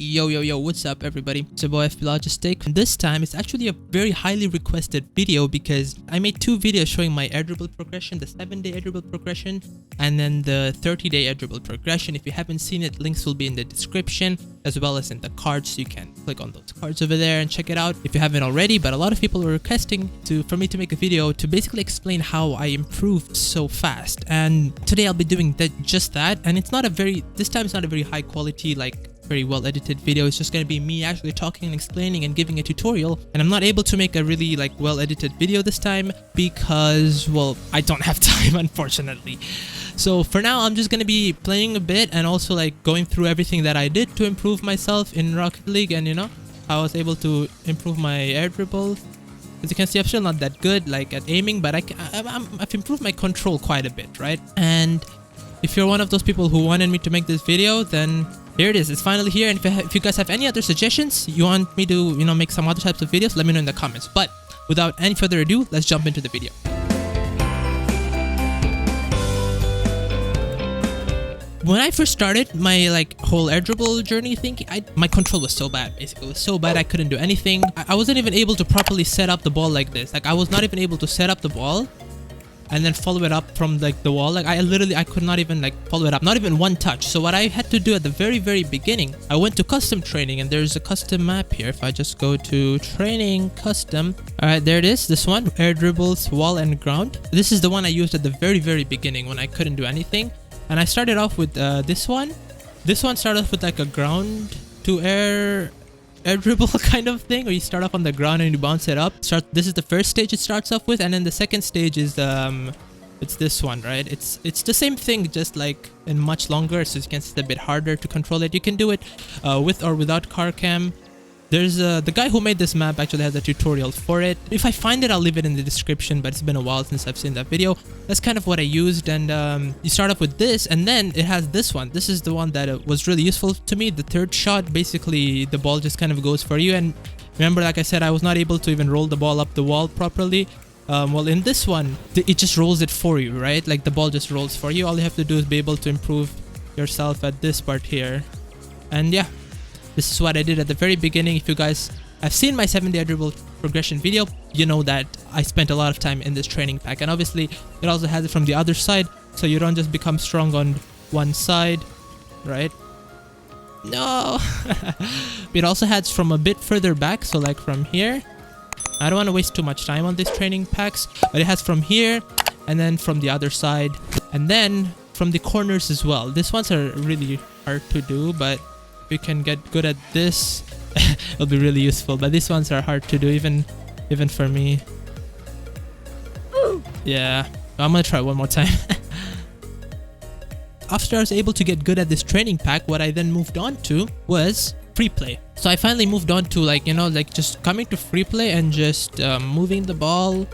Yo, what's up everybody? It's your boy Logistic. And this time it's actually a very highly requested video because I made two videos showing my air dribble progression, the 7-day air dribble progression and then the 30-day air dribble progression. If you haven't seen it, links will be in the description as well as in the cards, so you can click on those cards over there and check it out if you haven't already. But a lot of people were requesting for me to make a video to basically explain how I improved so fast, and today I'll be doing just that. And it's not a very, this time it's not a very high quality, like very well edited video. It's just going to be me actually talking and explaining and giving a tutorial, and I'm not able to make a really like well edited video this time because, well, I don't have time unfortunately. So for now I'm just going to be playing a bit and also like going through everything that I did to improve myself in Rocket League, and you know, I was able to improve my air dribble. As you can see, I'm still not that good like at aiming, but I've improved my control quite a bit, right? And if you're one of those people who wanted me to make this video, then here it is. It's finally here. And if you guys have any other suggestions, you want me to, you know, make some other types of videos, let me know in the comments. But without any further ado, let's jump into the video. When I first started my like whole air dribble journey thing, my control was so bad. Basically, it was so bad I couldn't do anything. I wasn't even able to properly set up the ball like this. Like I was not even able to set up the ball and then follow it up from like the wall. Like I could not even like follow it up, not even one touch. So what I had to do at the very beginning, I went to custom training, and there's a custom map here. If I just go to training custom, all right, there it is, this one, air dribbles, wall and ground. This is the one I used at the very beginning when I couldn't do anything. And I started off with this one. This one started off with like a ground to air dribble kind of thing, where you start off on the ground and you bounce it up. This is the first stage it starts off with, and then the second stage is it's this one, right? It's the same thing, just like in much longer, so you can see it's a bit harder to control it. You can do it with or without car cam. There's the guy who made this map actually has a tutorial for it. If I find it, I'll leave it in the description, but it's been a while since I've seen that video. That's kind of what I used. And you start off with this, and then it has this one. This is the one that was really useful to me. The third shot, basically the ball just kind of goes for you. And remember, like I said, I was not able to even roll the ball up the wall properly. Well, in this one, it just rolls it for you, right? Like the ball just rolls for you. All you have to do is be able to improve yourself at this part here. And yeah, this is what I did at the very beginning. If you guys have seen my 7-day dribble progression video, you know that I spent a lot of time in this training pack. And obviously it also has it from the other side, so you don't just become strong on one side, right? No. It also has from a bit further back, so like from here. I don't want to waste too much time on these training packs, but it has from here and then from the other side and then from the corners as well. These ones are really hard to do, but if you can get good at this, it'll be really useful. But these ones are hard to do, even for me. Yeah, I'm gonna try one more time. After I was able to get good at this training pack, what I then moved on to was free play. So I finally moved on to, like, you know, like just coming to free play and just moving the ball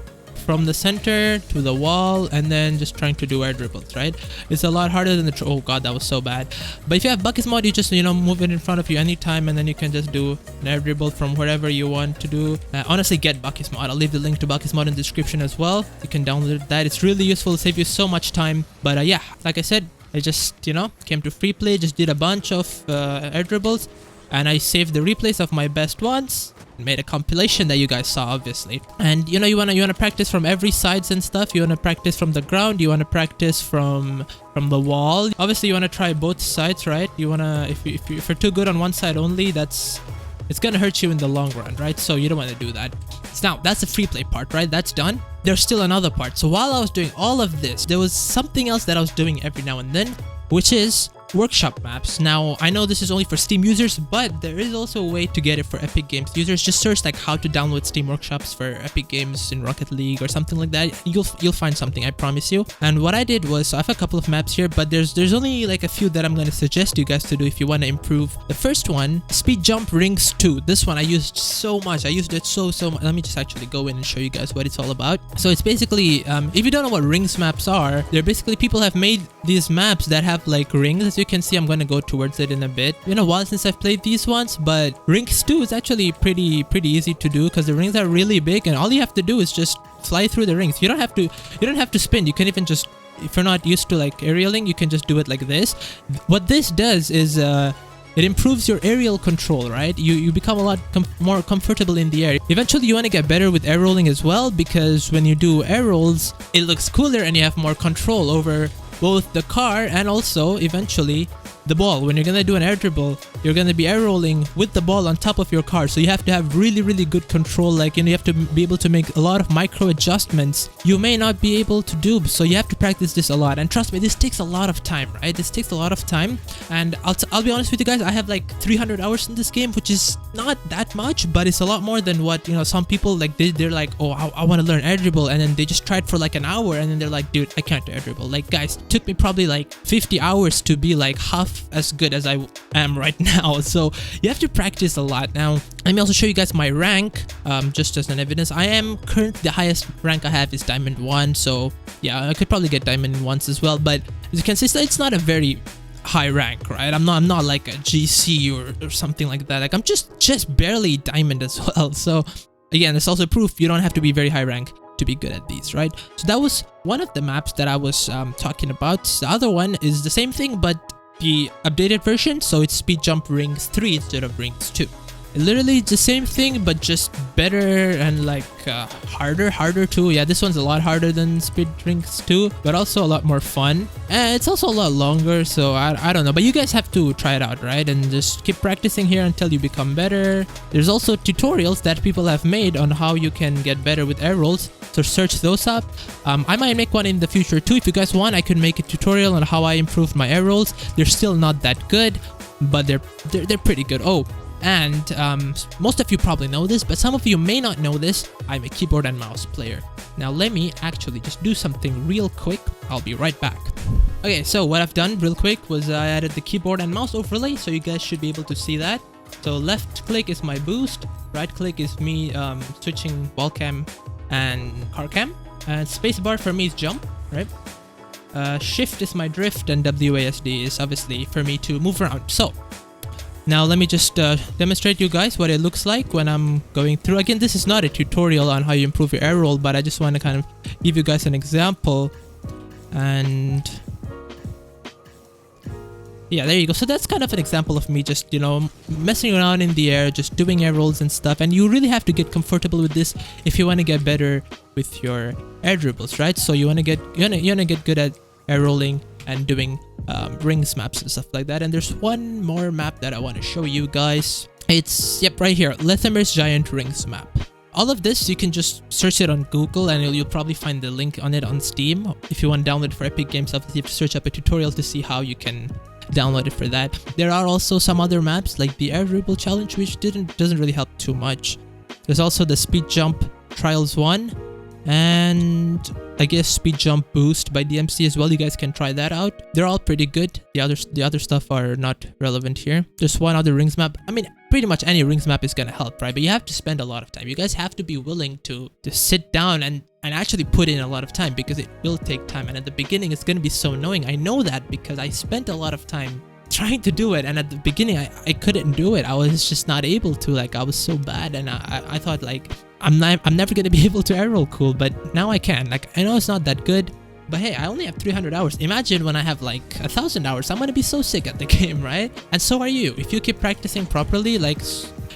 from the center to the wall and then just trying to do air dribbles, right? It's a lot harder than the oh god, that was so bad. But if you have buckets mod, you just, you know, move it in front of you anytime, and then you can just do an air dribble from wherever you want to do. Honestly, get buckets mod. I'll leave the link to buckets mod in the description as well. You can download that. It's really useful, to save you so much time. But yeah, like I said, I just, you know, came to free play, just did a bunch of air dribbles, and I saved the replays of my best ones. Made a compilation that you guys saw, obviously. And you know, you wanna practice from every sides and stuff. You wanna practice from the ground, you wanna practice from the wall. Obviously you wanna try both sides, right? You wanna, if you're too good on one side only, it's gonna hurt you in the long run, right? So you don't want to do that. So now that's the free play part, right? That's done. There's still another part. So while I was doing all of this, there was something else that I was doing every now and then, which is workshop maps. Now I know this is only for Steam users, but there is also a way to get it for Epic Games users. Just search like how to download Steam workshops for Epic Games in Rocket League or something like that. You'll find something, I promise you. And what I did was, so I have a couple of maps here, but there's only like a few that I'm going to suggest you guys to do if you want to improve. The first one, speed jump rings 2. This one I used so much. I used it so much. Let me just actually go in and show you guys what it's all about. So it's basically, if you don't know what rings maps are, they're basically, people have made these maps that have like rings. As you can see, I'm going to go towards it in a bit. Been a while since I've played these ones, but rings 2 is actually pretty easy to do because the rings are really big, and all you have to do is just fly through the rings. You don't have to spin. You can even just, if you're not used to like aerialing, you can just do it like this. What this does is it improves your aerial control, right? You become a lot more comfortable in the air. Eventually, you want to get better with air rolling as well, because when you do air rolls, it looks cooler and you have more control over both the car and also eventually the ball. When you're gonna do an air dribble, you're gonna be air rolling with the ball on top of your car, so you have to have really good control. Like, you have to be able to make a lot of micro adjustments you may not be able to do, so you have to practice this a lot. And trust me, this takes a lot of time, right? This takes a lot of time, and I'll be honest with you guys, I have like 300 hours in this game, which is not that much, but it's a lot more than what, you know, some people like. They're like, oh, I want to learn air dribble, and then they just try it for like an hour, and then they're like, dude, I can't do air dribble. Like, guys, it took me probably like 50 hours to be like half as good as I am right now, so you have to practice a lot. Now, let me also show you guys my rank, just as an evidence. I am currently, the highest rank I have is Diamond 1, so yeah, I could probably get Diamond 1s as well, but as you can see, it's not a very high rank, right? I'm not like a GC or something like that. Like, I'm just barely Diamond as well. So again, it's also proof you don't have to be very high rank to be good at these, right? So that was one of the maps that I was talking about. The other one is the same thing, but the updated version, so it's speed jump rings 3 instead of rings 2. Literally the same thing, but just better and like harder too. Yeah, this one's a lot harder than Speed Rings 2, but also a lot more fun, and it's also a lot longer, so I don't know, but you guys have to try it out, right? And just keep practicing here until you become better. There's also tutorials that people have made on how you can get better with air rolls, so search those up. I might make one in the future too. If you guys want, I could make a tutorial on how I improved my air rolls. They're still not that good, but they're pretty good. Oh, and most of you probably know this, but some of you may not know this. I'm a keyboard and mouse player. Now let me actually just do something real quick. I'll be right back. Okay, so what I've done real quick was I added the keyboard and mouse overlay, so you guys should be able to see that. So left click is my boost, right click is me switching wall cam and car cam, and spacebar for me is jump, right? Shift is my drift, and WASD is obviously for me to move around. So now let me just demonstrate you guys what it looks like when I'm going through. Again, this is not a tutorial on how you improve your air roll, but I just want to kind of give you guys an example. And yeah, there you go. So that's kind of an example of me just, you know, messing around in the air, just doing air rolls and stuff. And you really have to get comfortable with this if you want to get better with your air dribbles, right? So you want to get good at air rolling and doing rings maps and stuff like that. And there's one more map that I want to show you guys. It's right here, Lethamer's Giant Rings map. All of this, you can just search it on Google, and you'll probably find the link on it on Steam. If you want to download it for Epic Games, obviously you have to search up a tutorial to see how you can download it for that. There are also some other maps like the Air Dribble Challenge, which doesn't really help too much. There's also the Speed Jump Trials 1, and I guess Speed Jump Boost by DMC as well. You guys can try that out. They're all pretty good. The other stuff are not relevant here. There's one other rings map. I mean, pretty much any rings map is gonna help, right? But you have to spend a lot of time. You guys have to be willing to sit down and actually put in a lot of time, because it will take time. And at the beginning, it's gonna be so annoying. I know that because I spent a lot of time trying to do it, and at the beginning I couldn't do it. I was just not able to. Like, I was so bad, and I thought like I'm never gonna be able to air roll cool, but now I can. Like, I know it's not that good, but hey, I only have 300 hours. Imagine when I have like 1,000 hours. I'm gonna be so sick at the game, right? And so are you. If you keep practicing properly, like,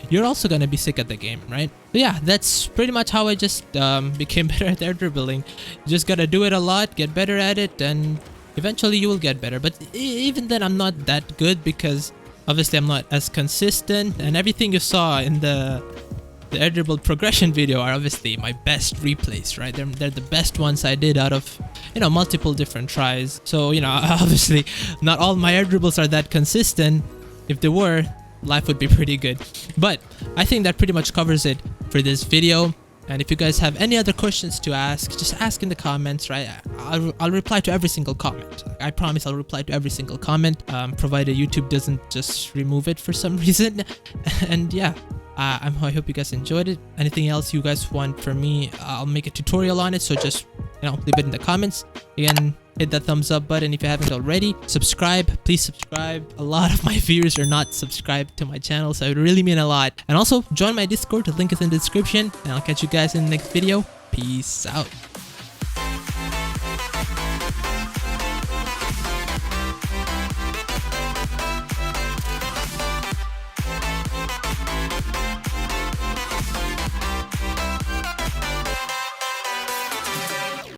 you're also gonna be sick at the game, right? So yeah, that's pretty much how I just became better at air dribbling. You just gotta do it a lot, get better at it, and eventually you will get better. But even then, I'm not that good, because obviously I'm not as consistent, and everything you saw in the air dribble progression video are obviously my best replays, right? They're the best ones I did out of, you know, multiple different tries. So, you know, obviously not all my air dribbles are that consistent. If they were, life would be pretty good. But I think that pretty much covers it for this video. And if you guys have any other questions to ask, just ask in the comments, right? I'll reply to every single comment. I promise I'll reply to every single comment, provided YouTube doesn't just remove it for some reason. And yeah, I hope you guys enjoyed it. Anything else you guys want from me, I'll make a tutorial on it, so just, you know, leave it in the comments. Again, hit that thumbs up button if you haven't already. Subscribe, please subscribe. A lot of my viewers are not subscribed to my channel, so it would really mean a lot. And also join my Discord, the link is in the description, and I'll catch you guys in the next video. Peace out.